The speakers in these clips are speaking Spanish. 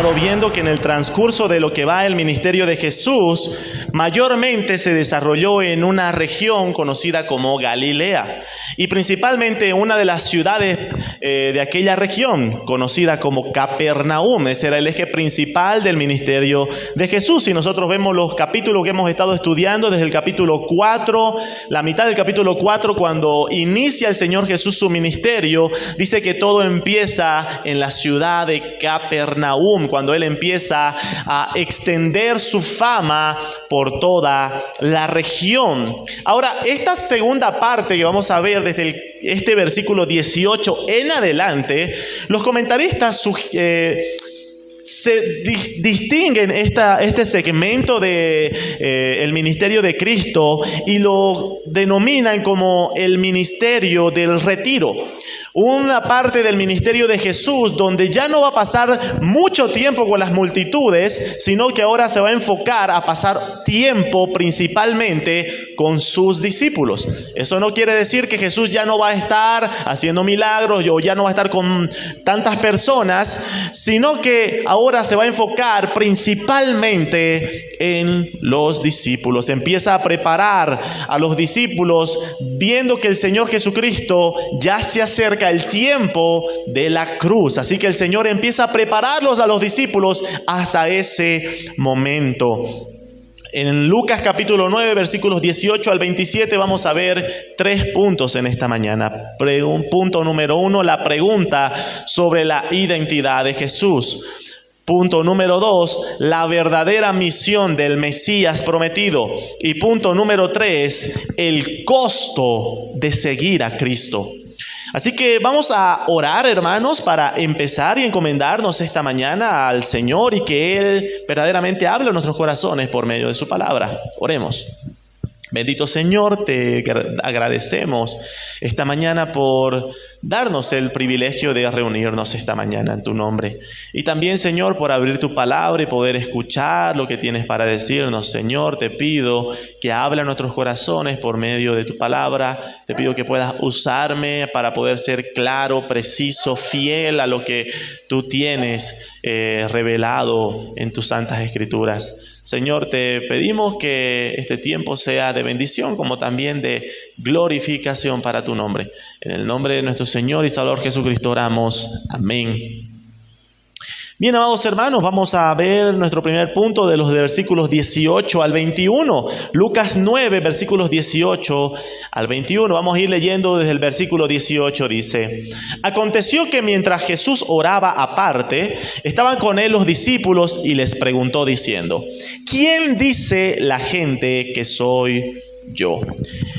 estado viendo que en el transcurso de lo que va el ministerio de Jesús, mayormente se desarrolló en una región conocida como Galilea, y principalmente una de las ciudades de aquella región, conocida como Capernaum. Ese era el eje principal del ministerio de Jesús. Y nosotros vemos los capítulos que hemos estado estudiando desde el capítulo 4, la mitad del capítulo 4, cuando inicia el Señor Jesús su ministerio, dice que todo empieza en la ciudad de Capernaum, cuando Él empieza a extender su fama por toda la región. Ahora, esta segunda parte que vamos a ver desde este versículo 18 en adelante, los comentaristas distinguen este segmento de el ministerio de Cristo y lo denominan como el ministerio del retiro. Una parte del ministerio de Jesús donde ya no va a pasar mucho tiempo con las multitudes, sino que ahora se va a enfocar a pasar tiempo principalmente con sus discípulos. Eso no quiere decir que Jesús ya no va a estar haciendo milagros o ya no va a estar con tantas personas, sino que ahora se va a enfocar principalmente en los discípulos. Empieza a preparar a los discípulos viendo que el Señor Jesucristo ya se acerca el tiempo de la cruz. Así que el Señor empieza a prepararlos a los discípulos hasta ese momento. En Lucas capítulo 9, versículos 18 al 27, vamos a ver 3 puntos en esta mañana. Punto número 1, la pregunta sobre la identidad de Jesús. Punto número 2, la verdadera misión del Mesías prometido. Y punto número 3, el costo de seguir a Cristo. Así que vamos a orar, hermanos, para empezar y encomendarnos esta mañana al Señor y que Él verdaderamente hable en nuestros corazones por medio de su palabra. Oremos. Bendito Señor, te agradecemos esta mañana por darnos el privilegio de reunirnos esta mañana en tu nombre. Y también, Señor, por abrir tu palabra y poder escuchar lo que tienes para decirnos. Señor, te pido que hable a nuestros corazones por medio de tu palabra. Te pido que puedas usarme para poder ser claro, preciso, fiel a lo que tú tienes revelado en tus santas escrituras. Señor, te pedimos que este tiempo sea de bendición como también de glorificación para tu nombre. En el nombre de nuestro Señor y Salvador Jesucristo oramos. Amén. Bien, amados hermanos, vamos a ver nuestro primer punto de los versículos 18 al 21. Lucas 9, versículos 18 al 21. Vamos a ir leyendo desde el versículo 18. Dice: Aconteció que mientras Jesús oraba aparte, estaban con él los discípulos y les preguntó diciendo: ¿Quién dice la gente que soy yo?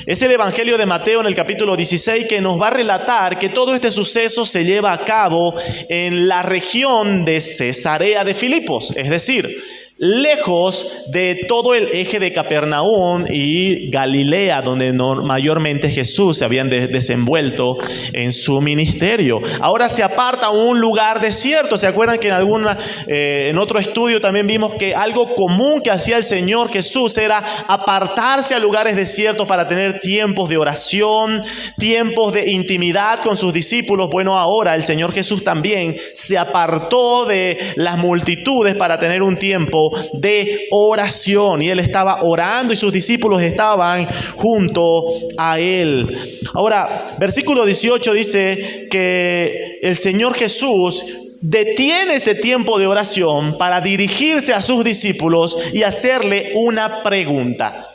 Es el Evangelio de Mateo en el capítulo 16 que nos va a relatar que todo este suceso se lleva a cabo en la región de Cesarea de Filipos, es decir, lejos de todo el eje de Capernaum y Galilea, donde mayormente Jesús se había desenvuelto en su ministerio. Ahora se aparta a un lugar desierto. ¿Se acuerdan que en otro estudio también vimos que algo común que hacía el Señor Jesús era apartarse a lugares desiertos para tener tiempos de oración, tiempos de intimidad con sus discípulos? Bueno, ahora el Señor Jesús también se apartó de las multitudes para tener un tiempo de oración, y Él estaba orando y sus discípulos estaban junto a Él. Ahora, versículo 18 dice que el Señor Jesús detiene ese tiempo de oración para dirigirse a sus discípulos y hacerle una pregunta.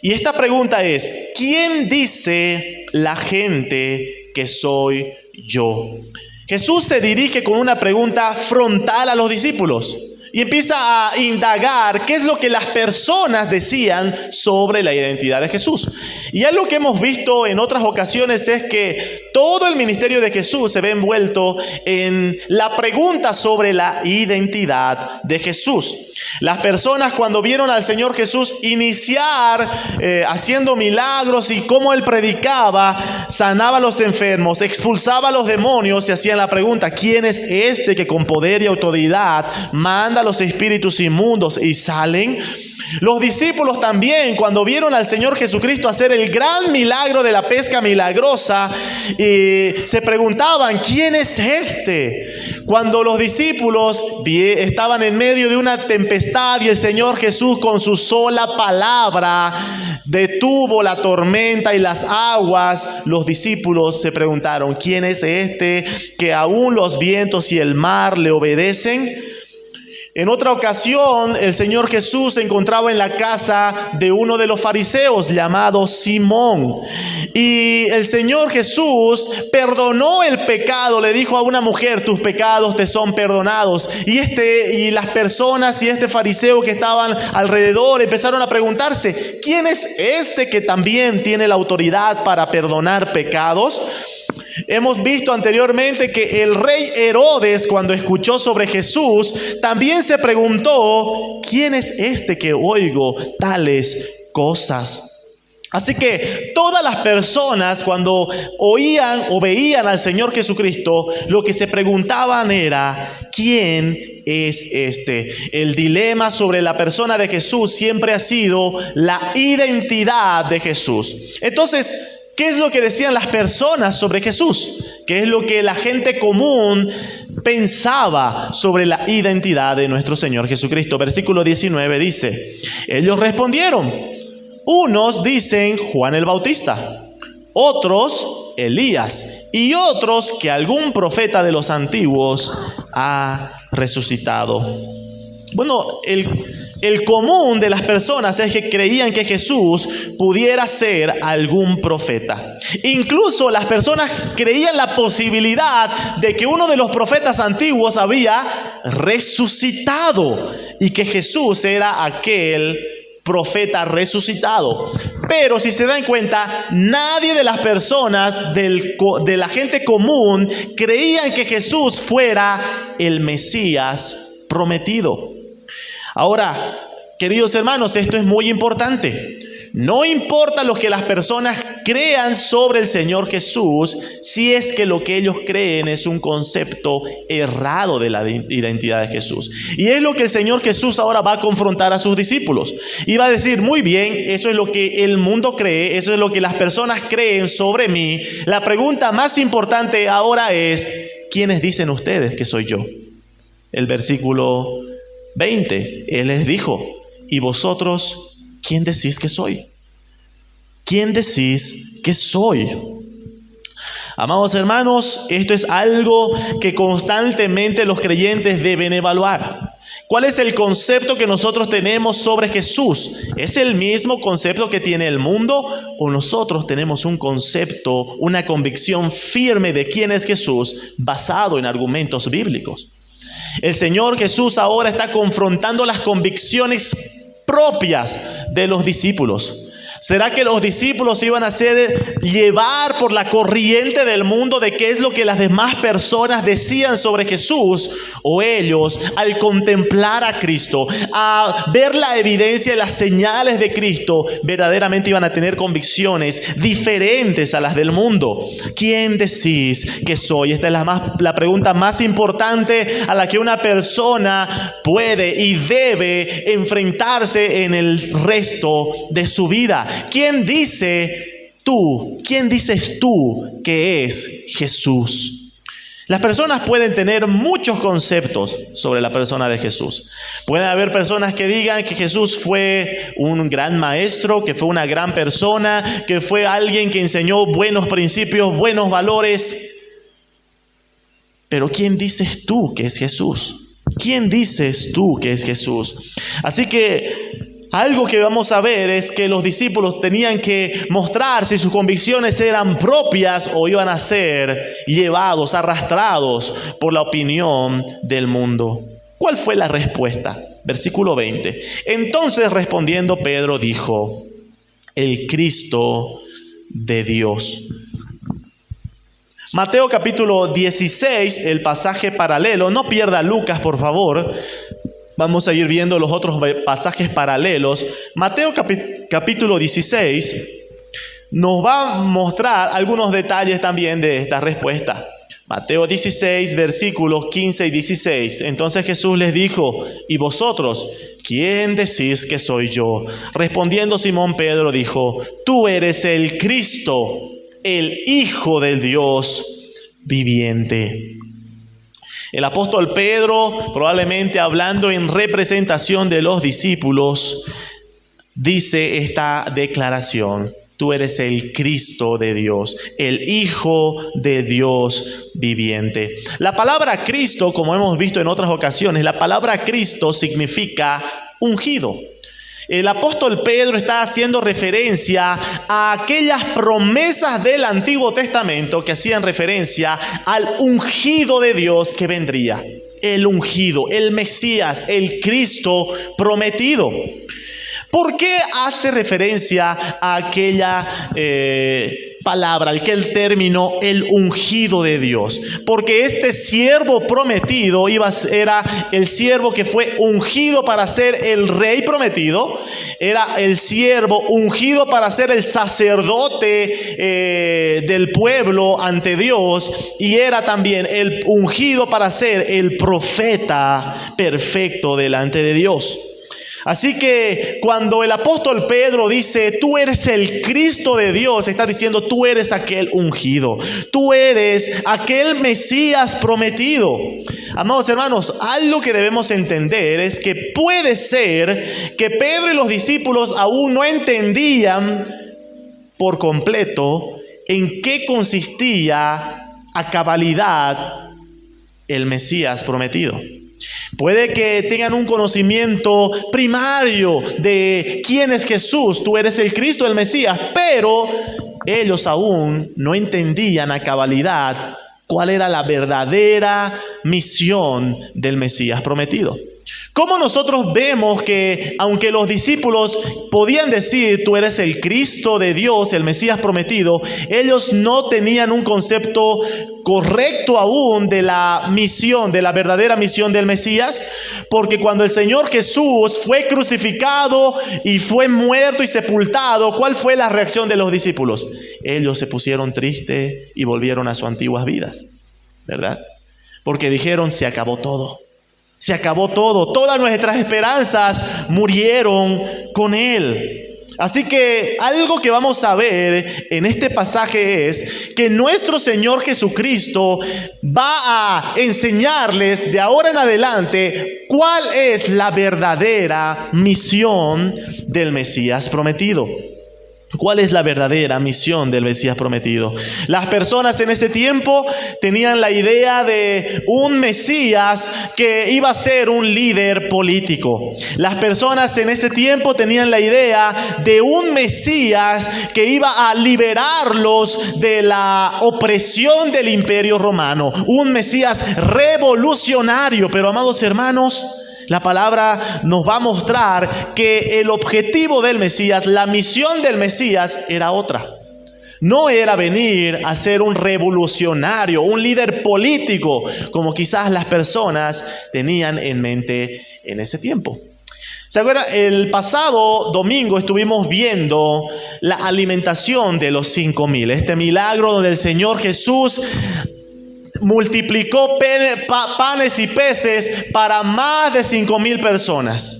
Y esta pregunta es: ¿quién dice la gente que soy yo? Jesús se dirige con una pregunta frontal a los discípulos y empieza a indagar qué es lo que las personas decían sobre la identidad de Jesús. Y algo que hemos visto en otras ocasiones es que todo el ministerio de Jesús se ve envuelto en la pregunta sobre la identidad de Jesús. Las personas, cuando vieron al Señor Jesús iniciar haciendo milagros y cómo Él predicaba, sanaba a los enfermos, expulsaba a los demonios, se hacían la pregunta: ¿quién es este que con poder y autoridad manda a los espíritus inmundos y salen? Los discípulos también, cuando vieron al Señor Jesucristo hacer el gran milagro de la pesca milagrosa, se preguntaban, ¿quién es este? Cuando los discípulos estaban en medio de una tempestad y el Señor Jesús con su sola palabra detuvo la tormenta y las aguas, los discípulos se preguntaron, ¿quién es este que aún los vientos y el mar le obedecen? En otra ocasión, el Señor Jesús se encontraba en la casa de uno de los fariseos llamado Simón. Y el Señor Jesús perdonó el pecado, le dijo a una mujer, tus pecados te son perdonados. Y las personas y este fariseo que estaban alrededor empezaron a preguntarse, ¿quién es este que también tiene la autoridad para perdonar pecados? Hemos visto anteriormente que el rey Herodes, cuando escuchó sobre Jesús, también se preguntó, ¿quién es este que oigo tales cosas? Así que todas las personas cuando oían o veían al Señor Jesucristo, lo que se preguntaban era, ¿quién es este? El dilema sobre la persona de Jesús siempre ha sido la identidad de Jesús. Entonces, ¿qué es lo que decían las personas sobre Jesús? ¿Qué es lo que la gente común pensaba sobre la identidad de nuestro Señor Jesucristo? Versículo 19 dice, ellos respondieron, unos dicen Juan el Bautista, otros Elías y otros que algún profeta de los antiguos ha resucitado. Bueno, el común de las personas es que creían que Jesús pudiera ser algún profeta. Incluso las personas creían la posibilidad de que uno de los profetas antiguos había resucitado y que Jesús era aquel profeta resucitado. Pero si se dan cuenta, nadie de las personas de la gente común creían que Jesús fuera el Mesías prometido. Ahora, queridos hermanos, esto es muy importante. No importa lo que las personas crean sobre el Señor Jesús, si es que lo que ellos creen es un concepto errado de la identidad de Jesús. Y es lo que el Señor Jesús ahora va a confrontar a sus discípulos. Y va a decir, muy bien, eso es lo que el mundo cree, eso es lo que las personas creen sobre mí. La pregunta más importante ahora es, ¿quiénes dicen ustedes que soy yo? El versículo 20, Él les dijo, ¿y vosotros quién decís que soy? ¿Quién decís que soy? Amados hermanos, esto es algo que constantemente los creyentes deben evaluar. ¿Cuál es el concepto que nosotros tenemos sobre Jesús? ¿Es el mismo concepto que tiene el mundo? ¿O nosotros tenemos un concepto, una convicción firme de quién es Jesús basado en argumentos bíblicos? El Señor Jesús ahora está confrontando las convicciones propias de los discípulos. ¿Será que los discípulos iban a ser llevar por la corriente del mundo de qué es lo que las demás personas decían sobre Jesús? O ellos, al contemplar a Cristo, a ver la evidencia y las señales de Cristo, verdaderamente iban a tener convicciones diferentes a las del mundo. ¿Quién decís que soy? Esta es la pregunta más importante a la que una persona puede y debe enfrentarse en el resto de su vida. ¿Quién dices tú que es Jesús? Las personas pueden tener muchos conceptos sobre la persona de Jesús. Pueden haber personas que digan que Jesús fue un gran maestro, que fue una gran persona, que fue alguien que enseñó buenos principios, buenos valores. Pero ¿quién dices tú que es Jesús? ¿Quién dices tú que es Jesús? Así que algo que vamos a ver es que los discípulos tenían que mostrar si sus convicciones eran propias o iban a ser llevados, arrastrados por la opinión del mundo. ¿Cuál fue la respuesta? Versículo 20. Entonces respondiendo Pedro dijo, el Cristo de Dios. Mateo capítulo 16, el pasaje paralelo. No pierda Lucas, por favor. Vamos a ir viendo los otros pasajes paralelos. Mateo capítulo 16 nos va a mostrar algunos detalles también de esta respuesta. Mateo 16, versículos 15 y 16. Entonces Jesús les dijo: ¿y vosotros, quién decís que soy yo? Respondiendo Simón Pedro dijo: tú eres el Cristo, el Hijo del Dios viviente. El apóstol Pedro, probablemente hablando en representación de los discípulos, dice esta declaración: tú eres el Cristo de Dios, el Hijo de Dios viviente. La palabra Cristo, como hemos visto en otras ocasiones, la palabra Cristo significa ungido. El apóstol Pedro está haciendo referencia a aquellas promesas del Antiguo Testamento que hacían referencia al ungido de Dios que vendría. El ungido, el Mesías, el Cristo prometido. ¿Por qué hace referencia a aquella palabra, aquel término, el ungido de Dios? Porque este siervo prometido era el siervo que fue ungido para ser el rey prometido, era el siervo ungido para ser el sacerdote del pueblo ante Dios, y era también el ungido para ser el profeta perfecto delante de Dios. Así que cuando el apóstol Pedro dice: tú eres el Cristo de Dios, está diciendo: tú eres aquel ungido, tú eres aquel Mesías prometido. Amados hermanos, algo que debemos entender es que puede ser que Pedro y los discípulos aún no entendían por completo en qué consistía a cabalidad el Mesías prometido. Puede que tengan un conocimiento primario de quién es Jesús, tú eres el Cristo, el Mesías, pero ellos aún no entendían a cabalidad cuál era la verdadera misión del Mesías prometido. ¿Cómo nosotros vemos que aunque los discípulos podían decir: tú eres el Cristo de Dios, el Mesías prometido, ellos no tenían un concepto correcto aún de la misión, de la verdadera misión del Mesías? Porque cuando el Señor Jesús fue crucificado y fue muerto y sepultado, ¿cuál fue la reacción de los discípulos? Ellos se pusieron tristes y volvieron a sus antiguas vidas, ¿verdad? Porque dijeron: se acabó todo. Se acabó todo. Todas nuestras esperanzas murieron con Él. Así que algo que vamos a ver en este pasaje es que nuestro Señor Jesucristo va a enseñarles de ahora en adelante cuál es la verdadera misión del Mesías prometido. ¿Cuál es la verdadera misión del Mesías prometido? Las personas en ese tiempo tenían la idea de un Mesías que iba a ser un líder político. Las personas en ese tiempo tenían la idea de un Mesías que iba a liberarlos de la opresión del Imperio Romano. Un Mesías revolucionario. Pero, amados hermanos, la palabra nos va a mostrar que el objetivo del Mesías, la misión del Mesías era otra. No era venir a ser un revolucionario, un líder político, como quizás las personas tenían en mente en ese tiempo. ¿Se acuerdan? El pasado domingo estuvimos viendo la alimentación de los 5,000. Este milagro donde el Señor Jesús multiplicó panes y peces para más de 5,000 personas.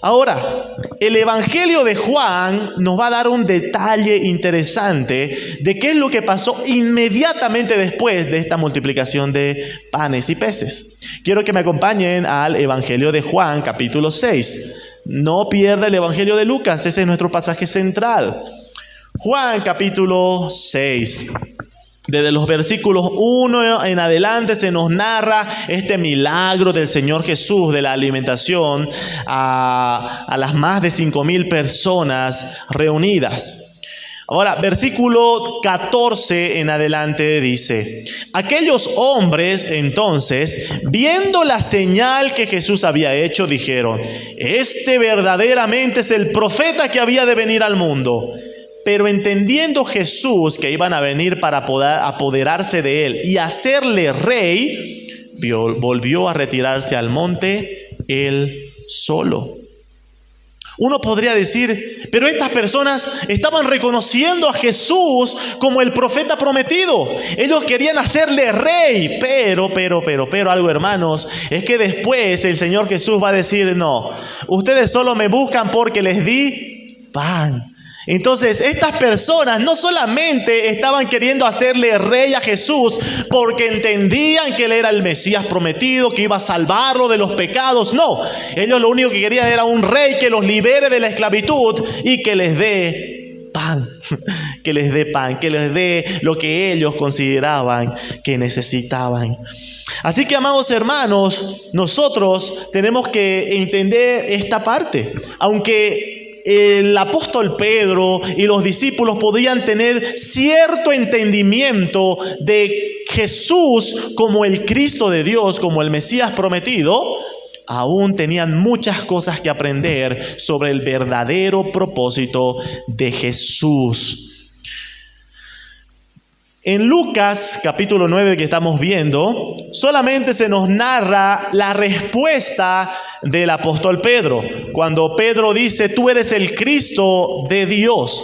Ahora, el Evangelio de Juan nos va a dar un detalle interesante de qué es lo que pasó inmediatamente después de esta multiplicación de panes y peces. Quiero que me acompañen al Evangelio de Juan, capítulo 6. No pierda el Evangelio de Lucas, ese es nuestro pasaje central. Juan, capítulo 6. Desde los versículos 1 en adelante se nos narra este milagro del Señor Jesús de la alimentación a las más de 5,000 personas reunidas. Ahora, versículo 14 en adelante dice: aquellos hombres entonces, viendo la señal que Jesús había hecho, dijeron: este verdaderamente es el profeta que había de venir al mundo. Pero entendiendo Jesús que iban a venir para poder apoderarse de él y hacerle rey, volvió a retirarse al monte él solo. Uno podría decir, pero estas personas estaban reconociendo a Jesús como el profeta prometido. Ellos querían hacerle rey, pero algo, hermanos, es que después el Señor Jesús va a decir, no, ustedes solo me buscan porque les di pan. Entonces, estas personas no solamente estaban queriendo hacerle rey a Jesús porque entendían que Él era el Mesías prometido, que iba a salvarlo de los pecados. No, ellos lo único que querían era un rey que los libere de la esclavitud y que les dé pan, que les dé pan, que les dé lo que ellos consideraban que necesitaban. Así que, amados hermanos, nosotros tenemos que entender esta parte. Aunque el apóstol Pedro y los discípulos podían tener cierto entendimiento de Jesús como el Cristo de Dios, como el Mesías prometido, aún tenían muchas cosas que aprender sobre el verdadero propósito de Jesús. En Lucas capítulo 9 que estamos viendo, solamente se nos narra la respuesta del apóstol Pedro. Cuando Pedro dice, tú eres el Cristo de Dios.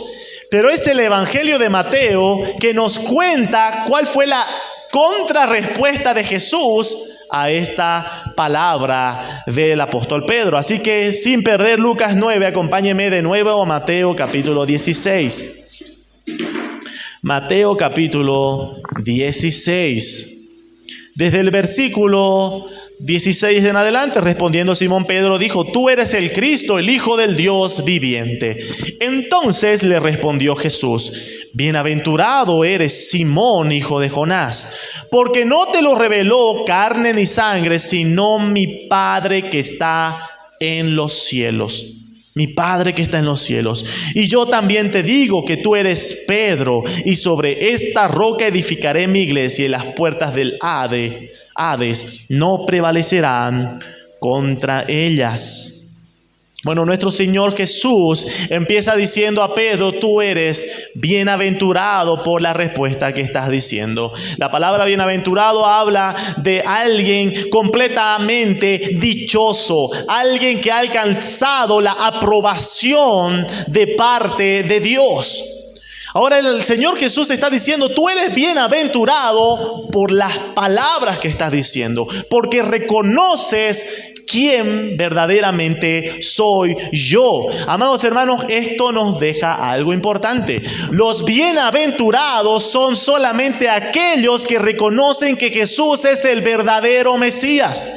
Pero es el Evangelio de Mateo que nos cuenta cuál fue la contrarrespuesta de Jesús a esta palabra del apóstol Pedro. Así que sin perder Lucas 9, acompáñeme de nuevo a Mateo capítulo 16. Mateo capítulo 16. Desde el versículo 16 en adelante, respondiendo Simón Pedro, dijo, tú eres el Cristo, el Hijo del Dios viviente. Entonces le respondió Jesús, bienaventurado eres Simón, hijo de Jonás, porque no te lo reveló carne ni sangre, sino mi Padre que está en los cielos. Mi Padre que está en los cielos. Y yo también te digo que tú eres Pedro, y sobre esta roca edificaré mi iglesia, y las puertas del Hades no prevalecerán contra ellas. Bueno, nuestro Señor Jesús empieza diciendo a Pedro, tú eres bienaventurado por la respuesta que estás diciendo. La palabra bienaventurado habla de alguien completamente dichoso, alguien que ha alcanzado la aprobación de parte de Dios. Ahora el Señor Jesús está diciendo, tú eres bienaventurado por las palabras que estás diciendo, porque reconoces quién verdaderamente soy yo. Amados hermanos, esto nos deja algo importante. Los bienaventurados son solamente aquellos que reconocen que Jesús es el verdadero Mesías.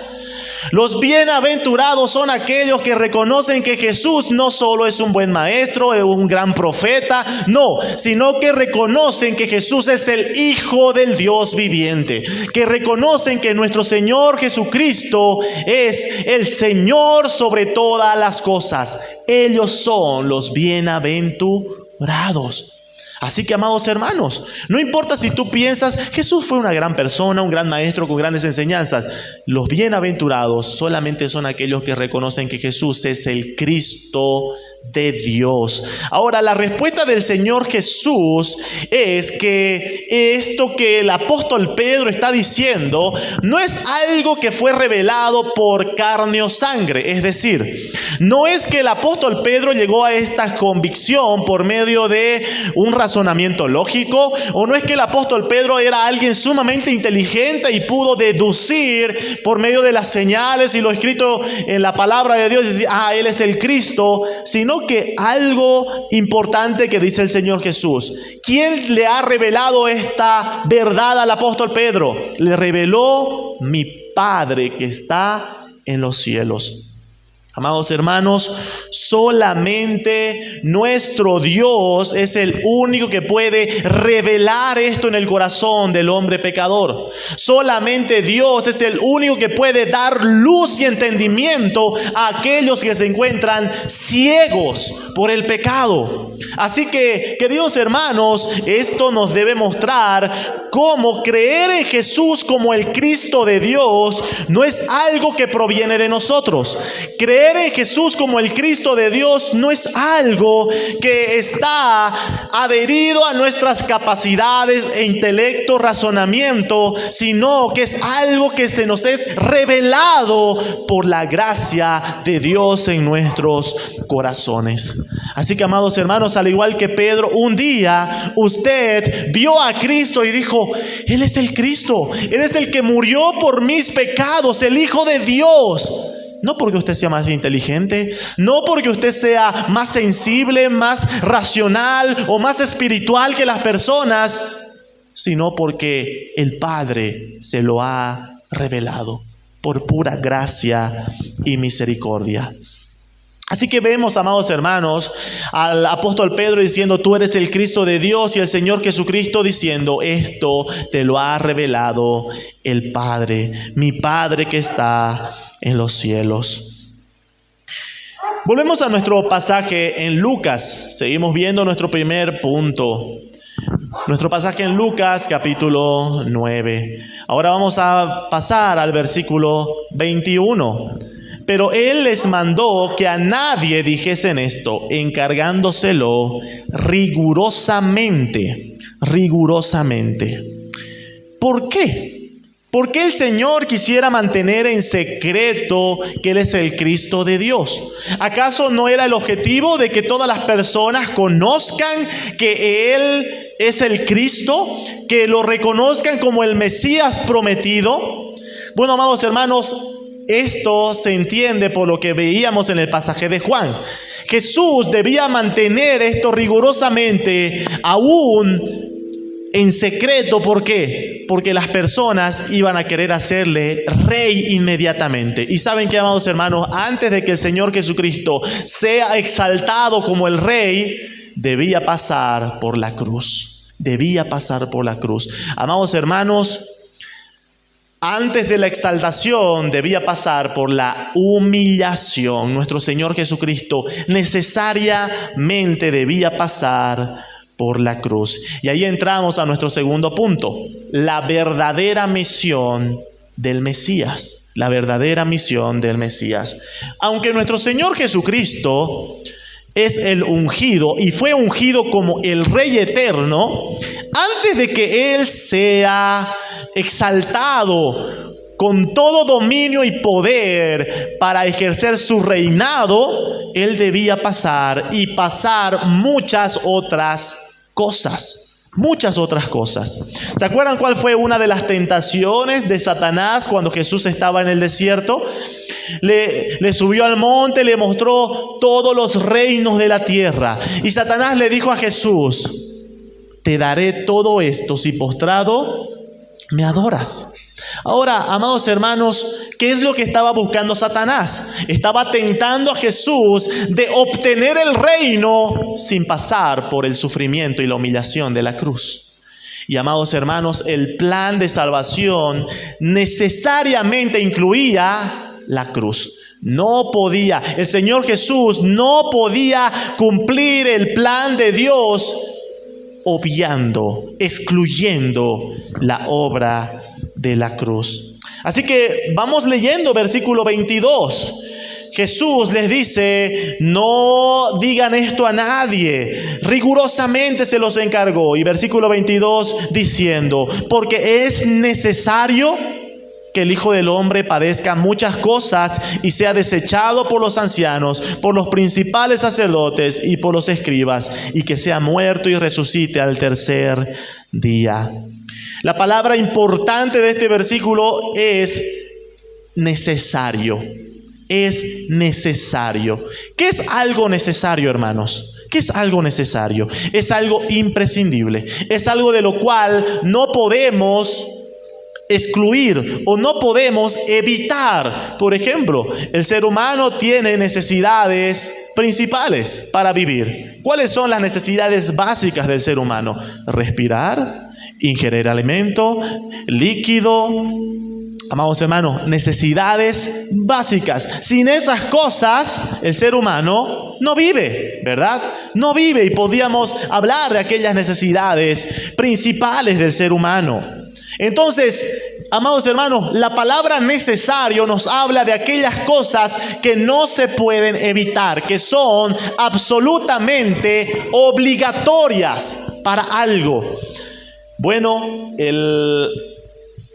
Los bienaventurados son aquellos que reconocen que Jesús no solo es un buen maestro, es un gran profeta, no, sino que reconocen que Jesús es el Hijo del Dios viviente, que reconocen que nuestro Señor Jesucristo es el Señor sobre todas las cosas. Ellos son los bienaventurados. Así que, amados hermanos, no importa si tú piensas, Jesús fue una gran persona, un gran maestro con grandes enseñanzas. Los bienaventurados solamente son aquellos que reconocen que Jesús es el Cristo de Dios. Ahora, la respuesta del Señor Jesús es que esto que el apóstol Pedro está diciendo no es algo que fue revelado por carne o sangre. Es decir, no es que el apóstol Pedro llegó a esta convicción por medio de un razonamiento lógico, o no es que el apóstol Pedro era alguien sumamente inteligente y pudo deducir por medio de las señales y lo escrito en la palabra de Dios y decir, Él es el Cristo, sino que algo importante que dice el Señor Jesús. ¿Quién le ha revelado esta verdad al apóstol Pedro? Le reveló mi Padre que está en los cielos. Amados hermanos, solamente nuestro Dios es el único que puede revelar esto en el corazón del hombre pecador. Solamente Dios es el único que puede dar luz y entendimiento a aquellos que se encuentran ciegos por el pecado. Así que, queridos hermanos, esto nos debe mostrar cómo creer en Jesús como el Cristo de Dios no es algo que proviene de nosotros. Creer en Jesús como el Cristo de Dios no es algo que está adherido a nuestras capacidades e intelecto, razonamiento, sino que es algo que se nos es revelado por la gracia de Dios en nuestros corazones. Así que, amados hermanos, al igual que Pedro, un día usted vio a Cristo y dijo: Él es el Cristo, Él es el que murió por mis pecados, el Hijo de Dios. No porque usted sea más inteligente, no porque usted sea más sensible, más racional o más espiritual que las personas, sino porque el Padre se lo ha revelado por pura gracia y misericordia. Así que vemos, amados hermanos, al apóstol Pedro diciendo: tú eres el Cristo de Dios, y el Señor Jesucristo diciendo: esto te lo ha revelado el Padre, mi Padre que está en los cielos. Volvemos a nuestro pasaje en Lucas. Seguimos viendo nuestro primer punto. Nuestro pasaje en Lucas capítulo 9. Ahora vamos a pasar al versículo 21. Pero él les mandó que a nadie dijesen esto, encargándoselo rigurosamente. ¿Por qué? ¿Por qué el Señor quisiera mantener en secreto que Él es el Cristo de Dios? ¿Acaso no era el objetivo de que todas las personas conozcan que Él es el Cristo? ¿Que lo reconozcan como el Mesías prometido? Bueno, amados hermanos, esto se entiende por lo que veíamos en el pasaje de Juan. Jesús debía mantener esto rigurosamente, aún en secreto. ¿Por qué? Porque las personas iban a querer hacerle rey inmediatamente. Y ¿saben qué, amados hermanos? Antes de que el Señor Jesucristo sea exaltado como el rey, debía pasar por la cruz. Debía pasar por la cruz. Amados hermanos, antes de la exaltación debía pasar por la humillación. Nuestro Señor Jesucristo necesariamente debía pasar por la cruz. Y ahí entramos a nuestro segundo punto: la verdadera misión del Mesías. La verdadera misión del Mesías. Aunque nuestro Señor Jesucristo es el ungido y fue ungido como el Rey eterno, antes de que Él sea exaltado con todo dominio y poder para ejercer su reinado, Él debía pasar muchas otras cosas. ¿Se acuerdan cuál fue una de las tentaciones de Satanás cuando Jesús estaba en el desierto? Le subió al monte, le mostró todos los reinos de la tierra. Y Satanás le dijo a Jesús: te daré todo esto si postrado me adoras. Ahora, amados hermanos, ¿qué es lo que estaba buscando Satanás? Estaba tentando a Jesús de obtener el reino sin pasar por el sufrimiento y la humillación de la cruz. Y, amados hermanos, el plan de salvación necesariamente incluía la cruz. El Señor Jesús no podía cumplir el plan de Dios excluyendo la obra de la cruz. Así que vamos leyendo versículo 22. Jesús les dice: no digan esto a nadie, rigurosamente se los encargó. Y versículo 22 diciendo: porque es necesario que el Hijo del Hombre padezca muchas cosas y sea desechado por los ancianos, por los principales sacerdotes y por los escribas, y que sea muerto y resucite al tercer día. La palabra importante de este versículo es necesario. Es necesario. ¿Qué es algo necesario, hermanos? ¿Qué es algo necesario? Es algo imprescindible. Es algo de lo cual no podemos excluir o no podemos evitar. Por ejemplo, el ser humano tiene necesidades principales para vivir. ¿Cuáles son las necesidades básicas del ser humano? Respirar, ingerir alimento, líquido, Amados hermanos, necesidades básicas. Sin esas cosas, el ser humano no vive, ¿verdad? No vive, y podríamos hablar de aquellas necesidades principales del ser humano. Entonces, amados hermanos, la palabra necesario nos habla de aquellas cosas que no se pueden evitar, que son absolutamente obligatorias para algo. Bueno, el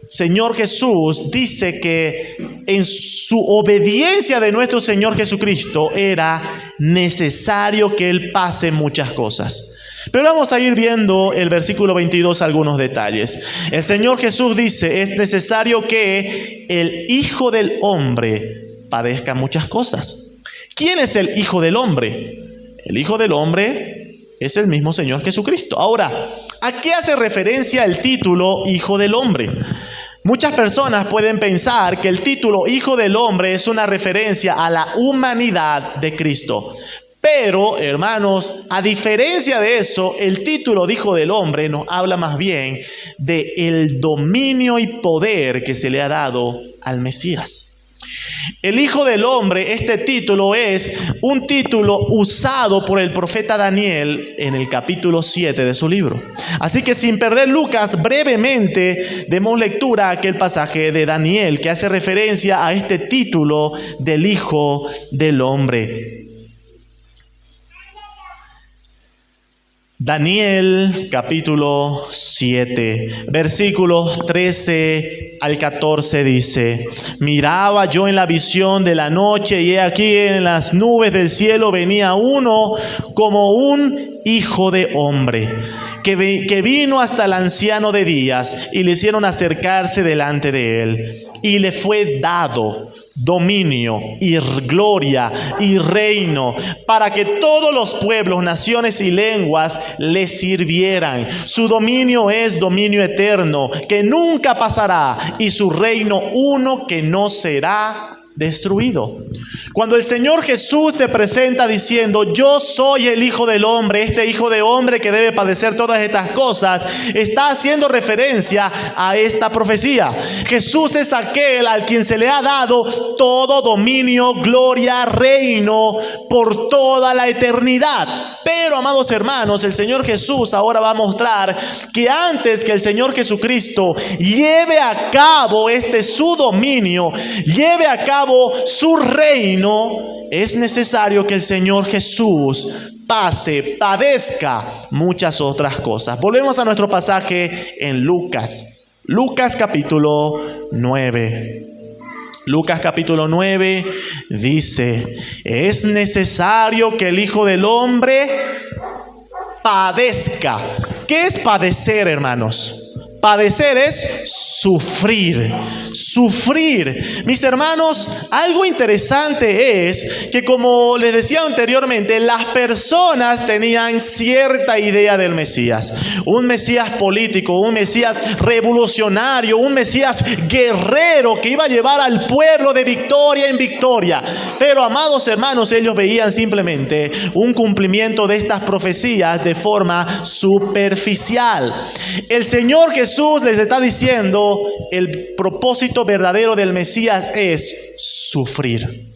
Señor Jesús dice que en su obediencia de nuestro Señor Jesucristo era necesario que Él pase muchas cosas. Pero vamos a ir viendo el versículo 22 algunos detalles. El Señor Jesús dice, es necesario que el Hijo del Hombre padezca muchas cosas. ¿Quién es el Hijo del Hombre? El Hijo del Hombre es el mismo Señor Jesucristo. Ahora, ¿a qué hace referencia el título Hijo del Hombre? Muchas personas pueden pensar que el título Hijo del Hombre es una referencia a la humanidad de Cristo. Pero, hermanos, a diferencia de eso, el título de Hijo del Hombre nos habla más bien del dominio y poder que se le ha dado al Mesías. El Hijo del Hombre, este título es un título usado por el profeta Daniel en el capítulo 7 de su libro. Así que sin perder Lucas, brevemente demos lectura a aquel pasaje de Daniel que hace referencia a este título del Hijo del Hombre. Daniel capítulo 7, versículos 13 al 14 dice: miraba yo en la visión de la noche, y he aquí en las nubes del cielo venía uno como un hijo de hombre, que vino hasta el anciano de días, y le hicieron acercarse delante de él, y le fue dado dominio y gloria y reino, para que todos los pueblos, naciones y lenguas le sirvieran. Su dominio es dominio eterno, que nunca pasará, y su reino uno que no será destruido. Cuando el Señor Jesús se presenta diciendo: yo soy el Hijo del Hombre, este Hijo de Hombre que debe padecer todas estas cosas, está haciendo referencia a esta profecía. Jesús es aquel al quien se le ha dado todo dominio, gloria, reino por toda la eternidad. Pero, amados hermanos, el Señor Jesús ahora va a mostrar que antes que el Señor Jesucristo lleve a cabo su dominio, lleve a cabo su reino, es necesario que el Señor Jesús padezca muchas otras cosas. Volvemos a nuestro pasaje en Lucas capítulo 9. Lucas capítulo 9 dice: es necesario que el Hijo del Hombre padezca. ¿Qué es padecer, hermanos? Padecer es sufrir. Mis hermanos, algo interesante es que, como les decía anteriormente, las personas tenían cierta idea del Mesías. Un Mesías político, un Mesías revolucionario, un Mesías guerrero que iba a llevar al pueblo de victoria en victoria. Pero, amados hermanos, ellos veían simplemente un cumplimiento de estas profecías de forma superficial. El Señor Jesús les está diciendo: el propósito verdadero del Mesías es sufrir.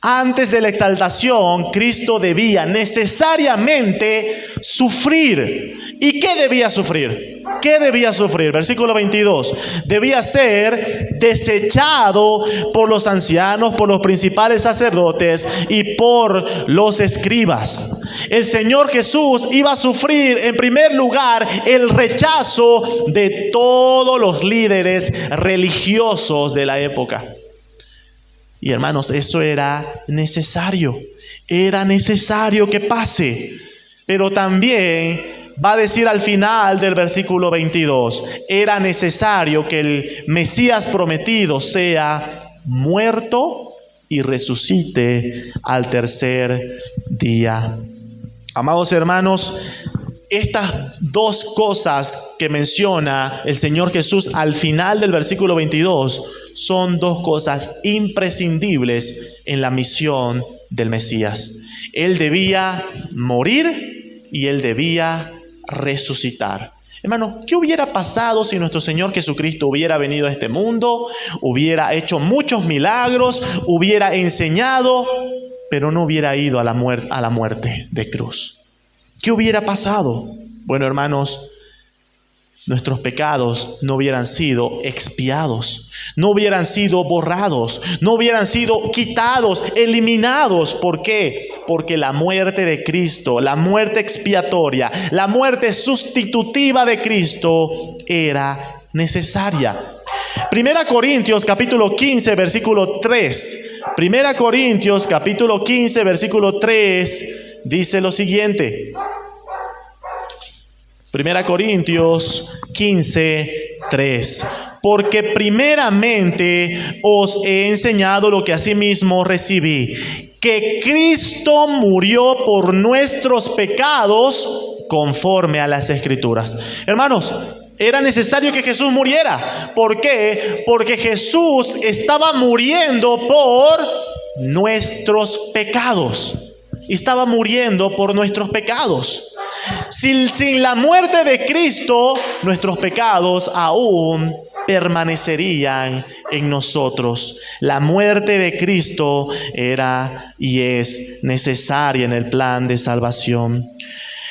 Antes de la exaltación, Cristo debía necesariamente sufrir. ¿Y qué debía sufrir? Versículo 22. Debía ser desechado por los ancianos, por los principales sacerdotes y por los escribas. El Señor Jesús iba a sufrir, en primer lugar, el rechazo de todos los líderes religiosos de la época. Y, hermanos, eso era necesario que pase. Pero también va a decir al final del versículo 22, era necesario que el Mesías prometido sea muerto y resucite al tercer día. Amados hermanos, estas dos cosas que menciona el Señor Jesús al final del versículo 22 son dos cosas imprescindibles en la misión del Mesías. Él debía morir y él debía resucitar. Hermanos, ¿qué hubiera pasado si nuestro Señor Jesucristo hubiera venido a este mundo, hubiera hecho muchos milagros, hubiera enseñado, pero no hubiera ido a la muerte de cruz? ¿Qué hubiera pasado? Bueno, hermanos, nuestros pecados no hubieran sido expiados, no hubieran sido borrados, no hubieran sido quitados, eliminados. ¿Por qué? Porque la muerte de Cristo, la muerte expiatoria, la muerte sustitutiva de Cristo era necesaria. Primera Corintios capítulo 15 versículo 3. Primera Corintios capítulo 15 versículo 3 dice lo siguiente. Primera Corintios 15, 3. Porque primeramente os he enseñado lo que asimismo recibí, que Cristo murió por nuestros pecados conforme a las Escrituras. Hermanos, era necesario que Jesús muriera. ¿Por qué? Porque Jesús estaba muriendo por nuestros pecados. Estaba muriendo por nuestros pecados. Sin la muerte de Cristo, nuestros pecados aún permanecerían en nosotros. La muerte de Cristo era y es necesaria en el plan de salvación.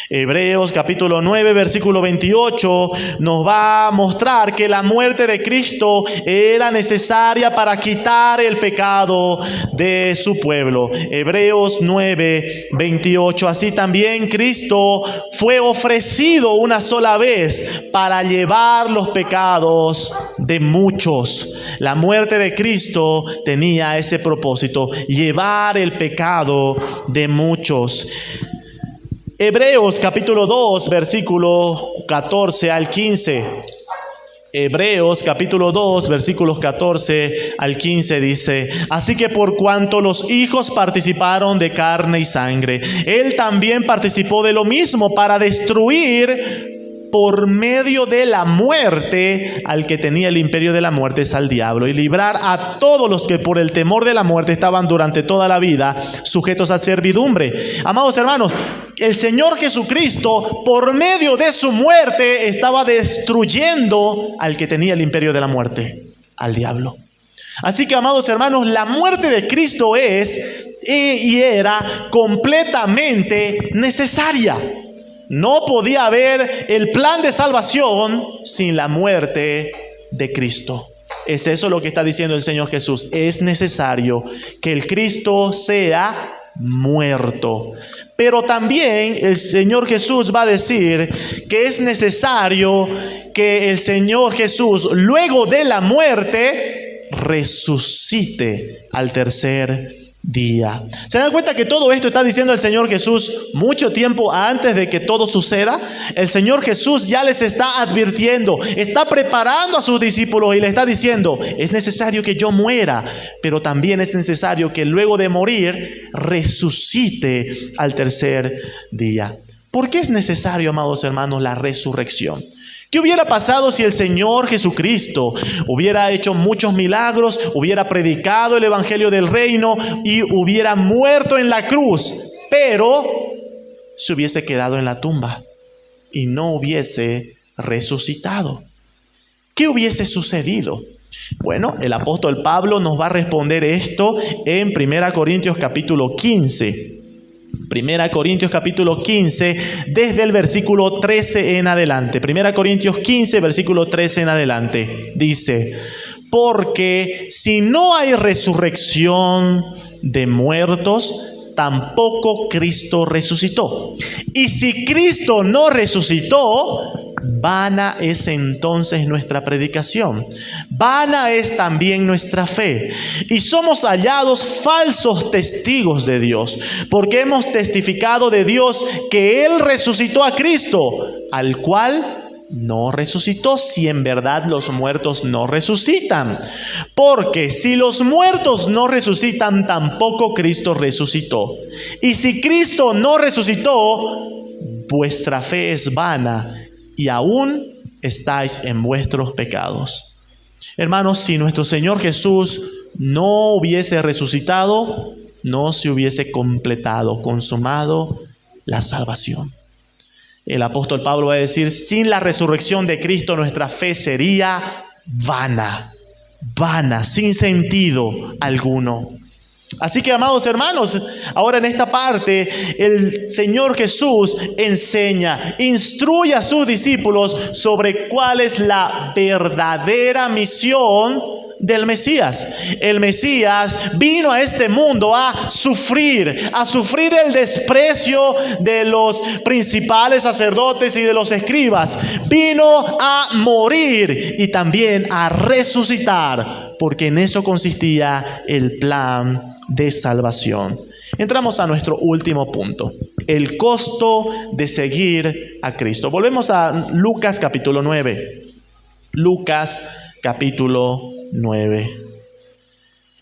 Hebreos capítulo 9 versículo 28 nos va a mostrar que la muerte de Cristo era necesaria para quitar el pecado de su pueblo. Hebreos 9, 28. Así también Cristo fue ofrecido una sola vez para llevar los pecados de muchos. La muerte de Cristo tenía ese propósito, llevar el pecado de muchos. Hebreos capítulo 2, versículos 14 al 15. Hebreos capítulo 2, versículos 14 al 15 dice: así que por cuanto los hijos participaron de carne y sangre, Él también participó de lo mismo para destruir por medio de la muerte al que tenía el imperio de la muerte, es al diablo, y librar a todos los que por el temor de la muerte estaban durante toda la vida sujetos a servidumbre. Amados hermanos, el Señor Jesucristo, por medio de su muerte, estaba destruyendo al que tenía el imperio de la muerte, al diablo. Así que, amados hermanos, la muerte de Cristo es y era completamente necesaria. No podía haber el plan de salvación sin la muerte de Cristo. Es eso lo que está diciendo el Señor Jesús. Es necesario que el Cristo sea muerto. Pero también el Señor Jesús va a decir que es necesario que el Señor Jesús, luego de la muerte, resucite al tercer día. ¿Se dan cuenta que todo esto está diciendo el Señor Jesús mucho tiempo antes de que todo suceda? El Señor Jesús ya les está advirtiendo, está preparando a sus discípulos y les está diciendo: es necesario que yo muera, pero también es necesario que luego de morir resucite al tercer día. ¿Por qué es necesario, amados hermanos, la resurrección? ¿Qué hubiera pasado si el Señor Jesucristo hubiera hecho muchos milagros, hubiera predicado el evangelio del reino y hubiera muerto en la cruz, pero se hubiese quedado en la tumba y no hubiese resucitado? ¿Qué hubiese sucedido? Bueno, el apóstol Pablo nos va a responder esto en 1 Corintios capítulo 15. 1 Corintios capítulo 15, desde el versículo 13 en adelante. 1 Corintios 15, versículo 13 en adelante. Dice: porque si no hay resurrección de muertos, tampoco Cristo resucitó. Y si Cristo no resucitó, vana es entonces nuestra predicación, vana es también nuestra fe, y somos hallados falsos testigos de Dios, porque hemos testificado de Dios que Él resucitó a Cristo, al cual no resucitó, si en verdad los muertos no resucitan. Porque si los muertos no resucitan, tampoco Cristo resucitó. Y si Cristo no resucitó, vuestra fe es vana y aún estáis en vuestros pecados. Hermanos, si nuestro Señor Jesús no hubiese resucitado, no se hubiese completado, consumado la salvación. El apóstol Pablo va a decir, sin la resurrección de Cristo nuestra fe sería vana, sin sentido alguno. Así que, amados hermanos, ahora en esta parte el Señor Jesús enseña, instruye a sus discípulos sobre cuál es la verdadera misión del Mesías. El Mesías vino a este mundo a sufrir el desprecio de los principales sacerdotes y de los escribas. Vino a morir y también a resucitar, porque en eso consistía el plan de salvación. Entramos a nuestro último punto, el costo de seguir a Cristo. Volvemos a Lucas capítulo 9. Lucas capítulo 9.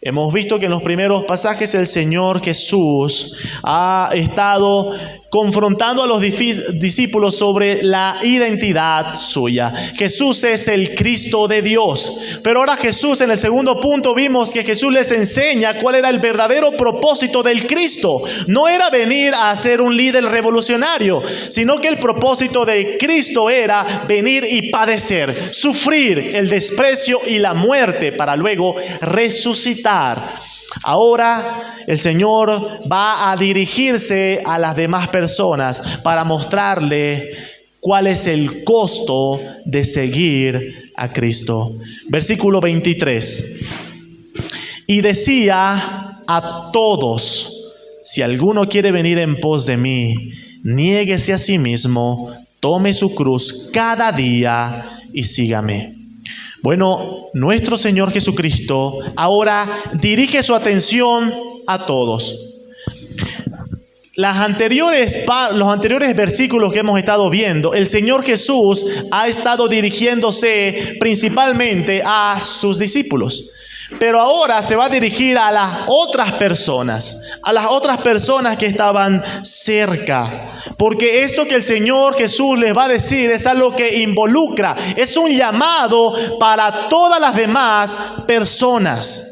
Hemos visto que en los primeros pasajes el Señor Jesús ha estado confrontando a los discípulos sobre la identidad suya. Jesús es el Cristo de Dios. Pero ahora Jesús, en el segundo punto, vimos que Jesús les enseña cuál era el verdadero propósito del Cristo. No era venir a ser un líder revolucionario, sino que el propósito de Cristo era venir y padecer, sufrir el desprecio y la muerte para luego resucitar. Ahora el Señor va a dirigirse a las demás personas para mostrarle cuál es el costo de seguir a Cristo. Versículo 23. Y decía a todos: si alguno quiere venir en pos de mí, niéguese a sí mismo, tome su cruz cada día y sígame. Bueno, nuestro Señor Jesucristo ahora dirige su atención a todos. Los anteriores versículos que hemos estado viendo, el Señor Jesús ha estado dirigiéndose principalmente a sus discípulos. Pero ahora se va a dirigir a las otras personas que estaban cerca. Porque esto que el Señor Jesús les va a decir es algo que involucra, es un llamado para todas las demás personas.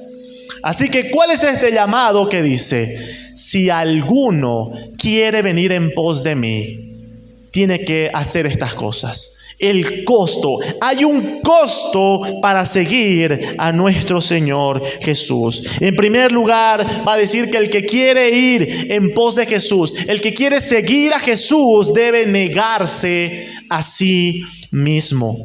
Así que, ¿cuál es este llamado que dice? Si alguno quiere venir en pos de mí, tiene que hacer estas cosas. El costo. Hay un costo para seguir a nuestro Señor Jesús. En primer lugar, va a decir que el que quiere ir en pos de Jesús, el que quiere seguir a Jesús, debe negarse a sí mismo.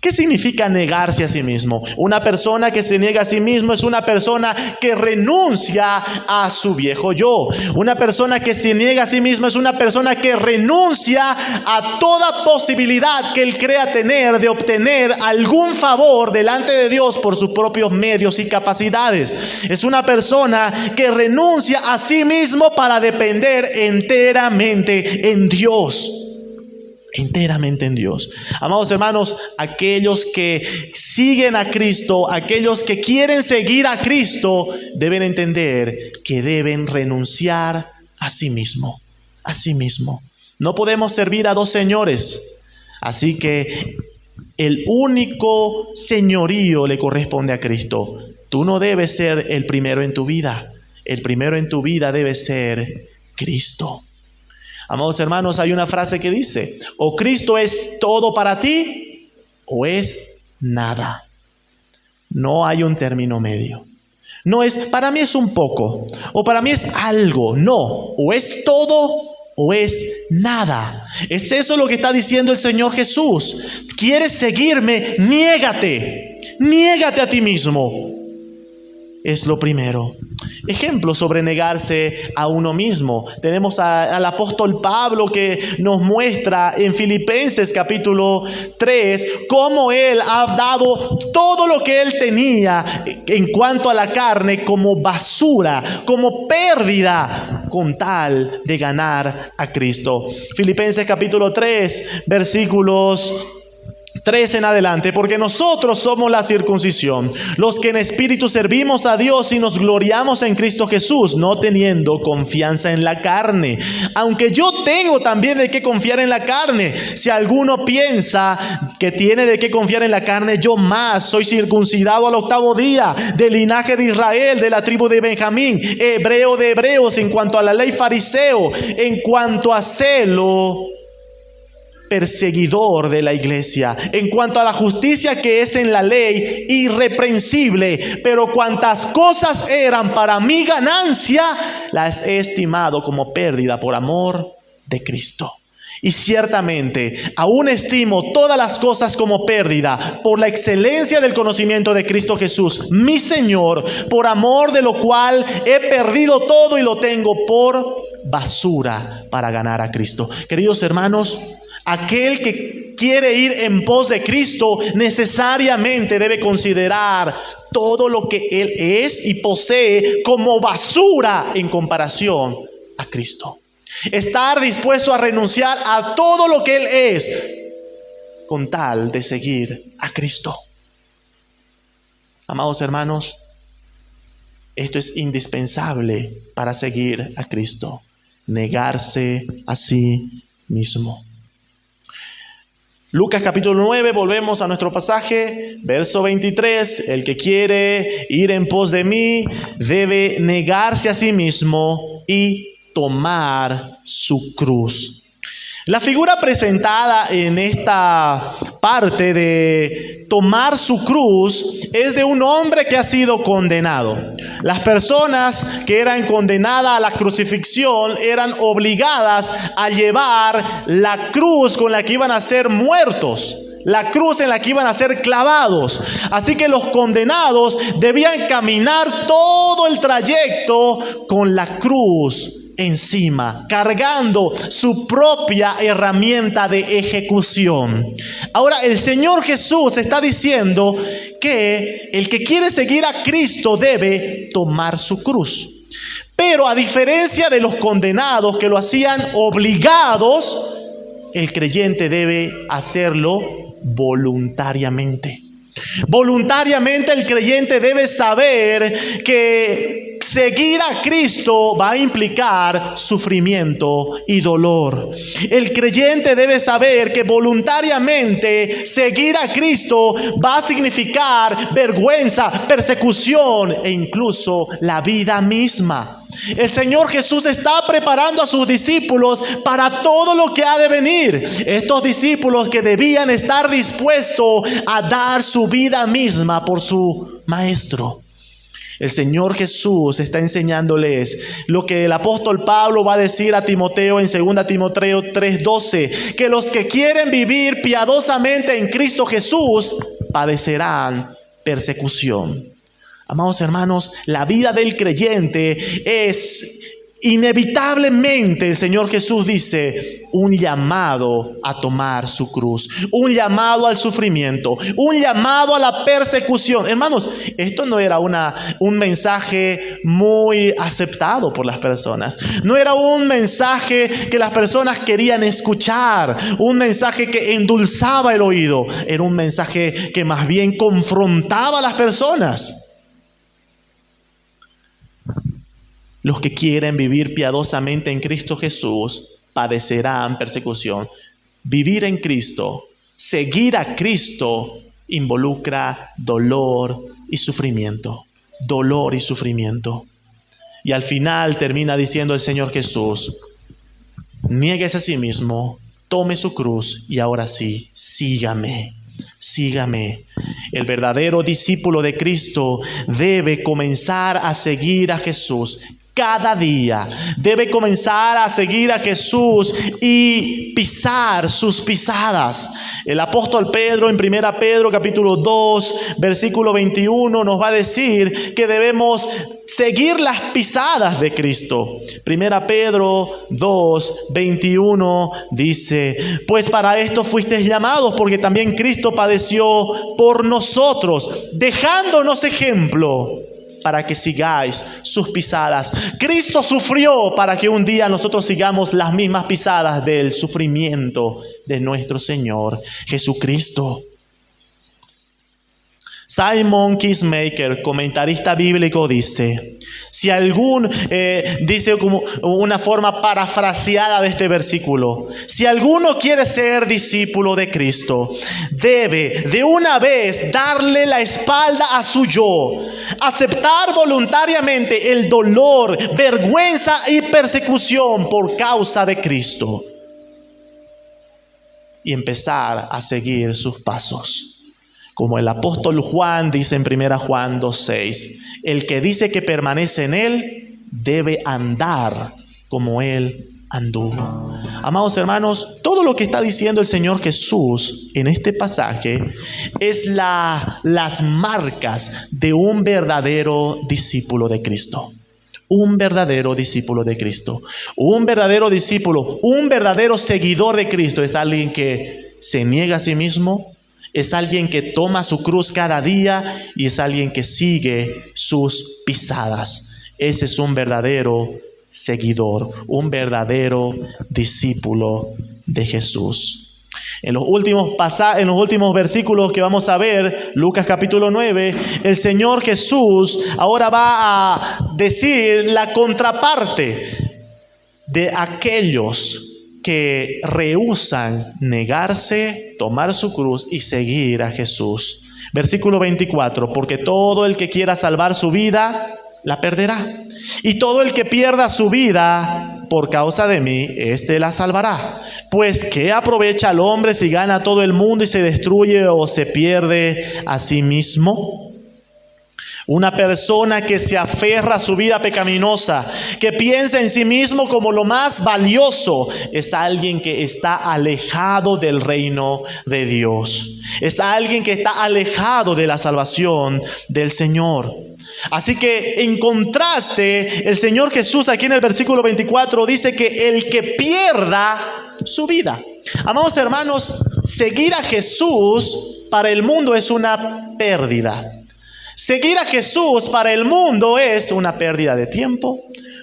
¿Qué significa negarse a sí mismo? Una persona que se niega a sí mismo es una persona que renuncia a su viejo yo. Una persona que se niega a sí mismo es una persona que renuncia a toda posibilidad que él crea tener de obtener algún favor delante de Dios por sus propios medios y capacidades. Es una persona que renuncia a sí mismo para depender enteramente en Dios. Enteramente en Dios. Amados hermanos, aquellos que siguen a Cristo, aquellos que quieren seguir a Cristo, deben entender que deben renunciar a sí mismo. A sí mismo. No podemos servir a dos señores. Así que el único señorío le corresponde a Cristo. Tú no debes ser el primero en tu vida. El primero en tu vida debe ser Cristo. Amados hermanos, hay una frase que dice: o Cristo es todo para ti, o es nada. No hay un término medio. No es, para mí es un poco, o para mí es algo. No, o es todo, o es nada. Es eso lo que está diciendo el Señor Jesús. ¿Quieres seguirme? Niégate a ti mismo. Es lo primero. Ejemplo sobre negarse a uno mismo. Tenemos al apóstol Pablo que nos muestra en Filipenses capítulo 3 cómo él ha dado todo lo que él tenía en cuanto a la carne como basura, como pérdida, con tal de ganar a Cristo. Filipenses capítulo 3, versículos 3 en adelante, porque nosotros somos la circuncisión, los que en espíritu servimos a Dios y nos gloriamos en Cristo Jesús, no teniendo confianza en la carne. Aunque yo tengo también de qué confiar en la carne. Si alguno piensa que tiene de qué confiar en la carne, yo más. Soy circuncidado al 8º día, del linaje de Israel, de la tribu de Benjamín, hebreo de hebreos, en cuanto a la ley fariseo, en cuanto a celo, perseguidor de la iglesia. En cuanto a la justicia que es en la ley, irreprensible, pero cuantas cosas eran para mi ganancia, las he estimado como pérdida por amor de Cristo. Y ciertamente, aún estimo todas las cosas como pérdida por la excelencia del conocimiento de Cristo Jesús, mi Señor, por amor de lo cual he perdido todo y lo tengo por basura para ganar a Cristo. Queridos hermanos, aquel que quiere ir en pos de Cristo necesariamente debe considerar todo lo que Él es y posee como basura en comparación a Cristo. Estar dispuesto a renunciar a todo lo que Él es con tal de seguir a Cristo. Amados hermanos, esto es indispensable para seguir a Cristo. Negarse a sí mismo. Lucas capítulo 9, volvemos a nuestro pasaje, verso 23. El que quiere ir en pos de mí debe negarse a sí mismo y tomar su cruz. La figura presentada en esta parte de tomar su cruz es de un hombre que ha sido condenado. Las personas que eran condenadas a la crucifixión eran obligadas a llevar la cruz con la que iban a ser muertos, la cruz en la que iban a ser clavados. Así que los condenados debían caminar todo el trayecto con la cruz encima, cargando su propia herramienta de ejecución. Ahora el Señor Jesús está diciendo que el que quiere seguir a Cristo debe tomar su cruz. Pero a diferencia de los condenados que lo hacían obligados, el creyente debe hacerlo voluntariamente. Voluntariamente el creyente debe saber que seguir a Cristo va a implicar sufrimiento y dolor. El creyente debe saber que voluntariamente seguir a Cristo va a significar vergüenza, persecución e incluso la vida misma. El Señor Jesús está preparando a sus discípulos para todo lo que ha de venir. Estos discípulos que debían estar dispuestos a dar su vida misma por su Maestro. El Señor Jesús está enseñándoles lo que el apóstol Pablo va a decir a Timoteo en 2 Timoteo 3:12, que los que quieren vivir piadosamente en Cristo Jesús padecerán persecución. Amados hermanos, la vida del creyente es inevitablemente, el Señor Jesús dice, un llamado a tomar su cruz, un llamado al sufrimiento, un llamado a la persecución. Hermanos, esto no era un mensaje muy aceptado por las personas. No era un mensaje que las personas querían escuchar, un mensaje que endulzaba el oído. Era un mensaje que más bien confrontaba a las personas. Los que quieren vivir piadosamente en Cristo Jesús padecerán persecución. Vivir en Cristo, seguir a Cristo, involucra dolor y sufrimiento. Dolor y sufrimiento. Y al final termina diciendo el Señor Jesús, niéguese a sí mismo, tome su cruz y ahora sí, sígame. Sígame. El verdadero discípulo de Cristo debe comenzar a seguir a Jesús. Cada día debe comenzar a seguir a Jesús y pisar sus pisadas. El apóstol Pedro en 1 Pedro capítulo 2 versículo 21 nos va a decir que debemos seguir las pisadas de Cristo. 1 Pedro 2, 21 dice, pues para esto fuisteis llamados, porque también Cristo padeció por nosotros, dejándonos ejemplo para que sigáis sus pisadas. Cristo sufrió para que un día nosotros sigamos las mismas pisadas del sufrimiento de nuestro Señor Jesucristo. Simon Kinsmaker, comentarista bíblico, dice, dice como una forma parafraseada de este versículo, si alguno quiere ser discípulo de Cristo, debe de una vez darle la espalda a su yo, aceptar voluntariamente el dolor, vergüenza y persecución por causa de Cristo. y empezar a seguir sus pasos. Como el apóstol Juan dice en 1 Juan 2:6, el que dice que permanece en Él debe andar como Él anduvo. Amados hermanos, todo lo que está diciendo el Señor Jesús en este pasaje es las marcas de un verdadero discípulo de Cristo. Un verdadero discípulo de Cristo. Un verdadero discípulo, un verdadero seguidor de Cristo es alguien que se niega a sí mismo, es alguien que toma su cruz cada día y es alguien que sigue sus pisadas. Ese es un verdadero seguidor, un verdadero discípulo de Jesús. En los últimos versículos que vamos a ver, Lucas capítulo 9, el Señor Jesús ahora va a decir la contraparte de aquellos que rehúsan negarse, tomar su cruz y seguir a Jesús. Versículo 24, porque todo el que quiera salvar su vida, la perderá. Y todo el que pierda su vida por causa de mí, éste la salvará. Pues ¿qué aprovecha al hombre si gana todo el mundo y se destruye o se pierde a sí mismo? Una persona que se aferra a su vida pecaminosa, que piensa en sí mismo como lo más valioso, es alguien que está alejado del reino de Dios. Es alguien que está alejado de la salvación del Señor. Así que en contraste, el Señor Jesús aquí en el versículo 24 dice que el que pierda su vida. Amados hermanos, seguir a Jesús para el mundo es una pérdida. Seguir a Jesús para el mundo es una pérdida de tiempo,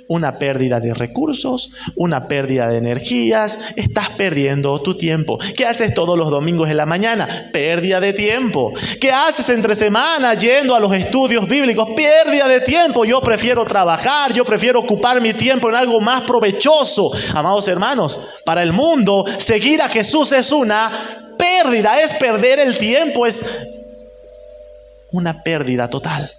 una pérdida de recursos, una pérdida de energías. Estás perdiendo tu tiempo. ¿Qué haces todos los domingos en la mañana? Pérdida de tiempo. ¿Qué haces entre semana yendo a los estudios bíblicos? Pérdida de tiempo. Yo prefiero trabajar, yo prefiero ocupar mi tiempo en algo más provechoso. Amados hermanos, para el mundo seguir a Jesús es una pérdida, es perder el tiempo, es una pérdida total.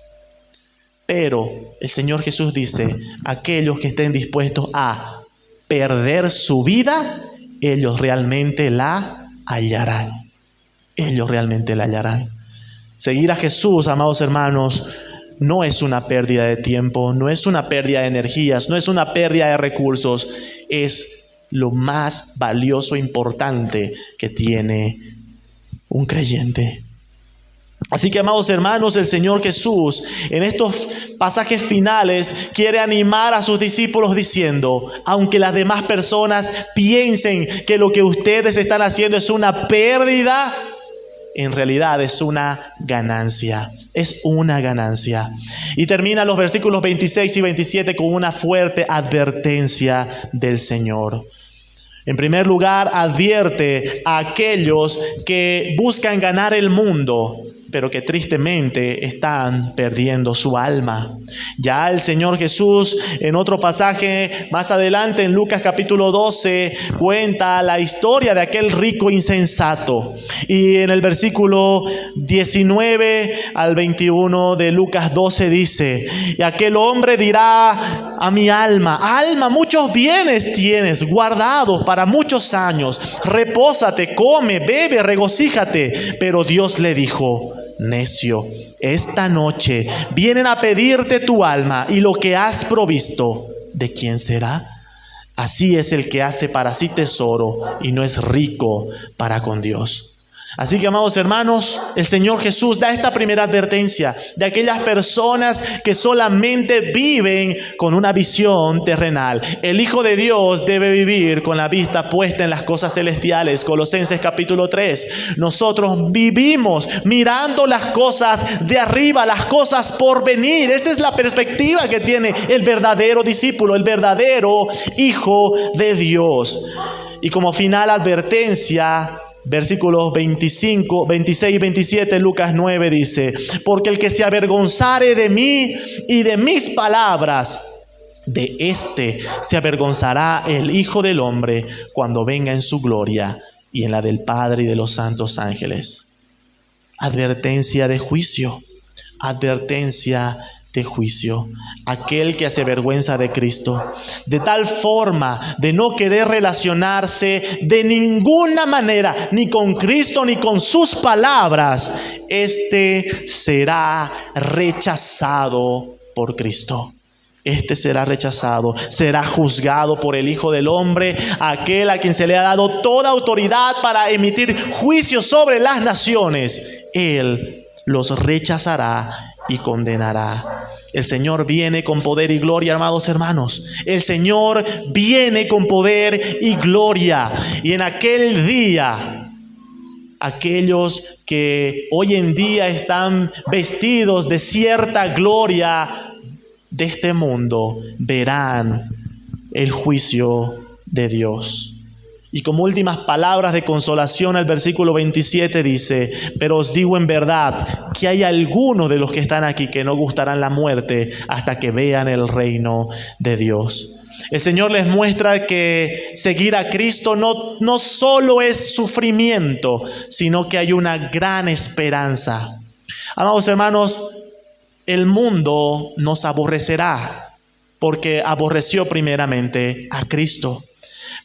Pero el Señor Jesús dice, aquellos que estén dispuestos a perder su vida, ellos realmente la hallarán. Ellos realmente la hallarán. Seguir a Jesús, amados hermanos, no es una pérdida de tiempo, no es una pérdida de energías, no es una pérdida de recursos. Es lo más valioso e importante que tiene un creyente. Así que, amados hermanos, el Señor Jesús en estos pasajes finales quiere animar a sus discípulos diciendo, aunque las demás personas piensen que lo que ustedes están haciendo es una pérdida, en realidad es una ganancia. Es una ganancia. Y termina los versículos 26 y 27 con una fuerte advertencia del Señor. En primer lugar, advierte a aquellos que buscan ganar el mundo, pero que tristemente están perdiendo su alma. Ya el Señor Jesús en otro pasaje más adelante en Lucas capítulo 12 cuenta la historia de aquel rico insensato. Y en el versículo 19 al 21 de Lucas 12 dice, y aquel hombre dirá a mi alma, alma, muchos bienes tienes guardados para muchos años. Repósate, come, bebe, regocíjate. Pero Dios le dijo, necio, esta noche vienen a pedirte tu alma y lo que has provisto, ¿de quién será? Así es el que hace para sí tesoro y no es rico para con Dios. Así que, amados hermanos, el Señor Jesús da esta primera advertencia de aquellas personas que solamente viven con una visión terrenal. El Hijo de Dios debe vivir con la vista puesta en las cosas celestiales. Colosenses capítulo 3. Nosotros vivimos mirando las cosas de arriba, las cosas por venir. Esa es la perspectiva que tiene el verdadero discípulo, el verdadero Hijo de Dios. Y como final advertencia, versículos 25, 26 y 27, Lucas 9 dice, porque el que se avergonzare de mí y de mis palabras, de éste se avergonzará el Hijo del Hombre cuando venga en su gloria y en la del Padre y de los santos ángeles. Advertencia de juicio, advertencia de juicio, aquel que hace vergüenza de Cristo, de tal forma de no querer relacionarse de ninguna manera, ni con Cristo, ni con sus palabras, este será rechazado por Cristo. Este será rechazado, será juzgado por el Hijo del Hombre, aquel a quien se le ha dado toda autoridad para emitir juicio sobre las naciones. Él los rechazará y condenará. El Señor viene con poder y gloria, amados hermanos. El Señor viene con poder y gloria. Y en aquel día, aquellos que hoy en día están vestidos de cierta gloria de este mundo, verán el juicio de Dios. Y como últimas palabras de consolación, el versículo 27 dice: pero os digo en verdad que hay algunos de los que están aquí que no gustarán la muerte hasta que vean el reino de Dios. El Señor les muestra que seguir a Cristo no solo es sufrimiento, sino que hay una gran esperanza. Amados hermanos, el mundo nos aborrecerá porque aborreció primeramente a Cristo.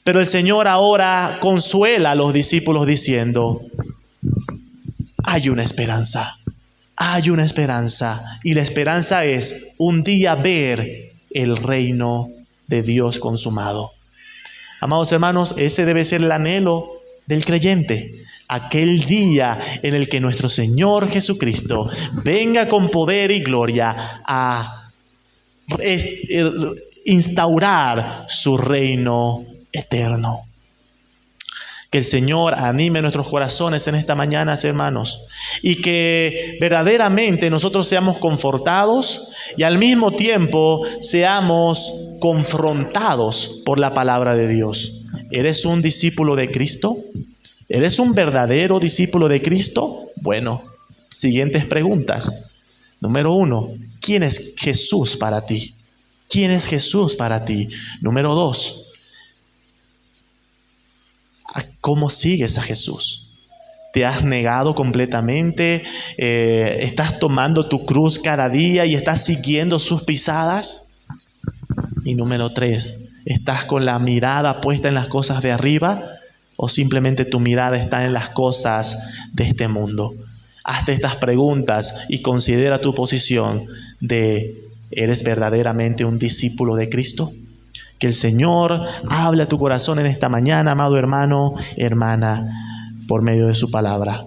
Pero el Señor ahora consuela a los discípulos diciendo: hay una esperanza, hay una esperanza. Y la esperanza es un día ver el reino de Dios consumado. Amados hermanos, ese debe ser el anhelo del creyente. Aquel día en el que nuestro Señor Jesucristo venga con poder y gloria a instaurar su reino eterno. Que el Señor anime nuestros corazones en esta mañana, hermanos, y que verdaderamente nosotros seamos confortados y al mismo tiempo seamos confrontados por la palabra de Dios. ¿Eres un discípulo de Cristo? ¿Eres un verdadero discípulo de Cristo? Bueno, siguientes preguntas. Número 1, ¿quién es Jesús para ti? ¿Quién es Jesús para ti? Número 2, ¿cómo sigues a Jesús? ¿Te has negado completamente? ¿Estás tomando tu cruz cada día y estás siguiendo sus pisadas? Y número 3, ¿estás con la mirada puesta en las cosas de arriba? ¿O simplemente tu mirada está en las cosas de este mundo? Hazte estas preguntas y considera tu posición de: ¿eres verdaderamente un discípulo de Cristo? Que el Señor hable a tu corazón en esta mañana, amado hermano, hermana, por medio de su palabra.